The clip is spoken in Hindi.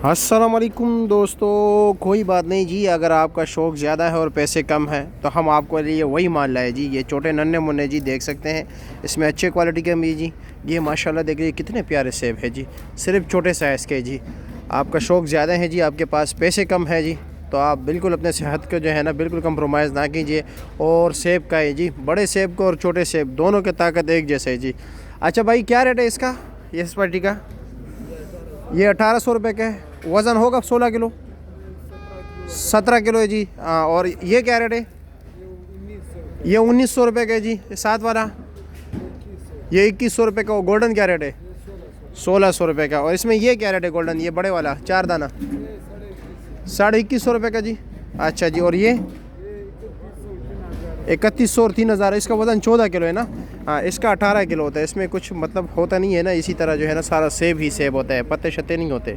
अस्सलाम वालेकुम दोस्तों, कोई बात नहीं जी। अगर आपका शौक़ ज़्यादा है और पैसे कम है तो हम आपको लिए वही माल लाए जी। ये छोटे नन्हे मुन्ने जी देख सकते हैं, इसमें अच्छे क्वालिटी के भी जी। ये माशाल्लाह देखिए कितने प्यारे सेब है जी, सिर्फ छोटे साइज़ के जी। आपका शौक़ ज़्यादा है जी, आपके पास पैसे कम है जी, तो आप बिल्कुल अपने सेहत को जो है ना बिल्कुल कंप्रोमाइज़ ना कीजिए। और सेब का है जी, बड़े सेब को और छोटे सेब दोनों की ताकत एक जैसे है जी। अच्छा भाई, क्या रेट है इसका, ये इस पार्टी का? ये 1800 रुपये का है। वज़न होगा 16 किलो, 17 किलो है जी। हाँ, और ये क्या रेट है? ये 1900 रुपये का है जी। साथ वाला ये 2100 रुपये का। गोल्डन क्या रेट है? 1600 रुपये का। और इसमें ये क्या रेट है गोल्डन, ये बड़े वाला 4 दाना? 2150 रुपये का जी। अच्छा जी। और ये 3100 और 3000। इसका वज़न 14 किलो है ना? हाँ, इसका 18 किलो होता है। इसमें कुछ मतलब होता नहीं है ना, इसी तरह जो है ना सारा सेब ही सेब होता है, पत्ते शत्ते नहीं होते।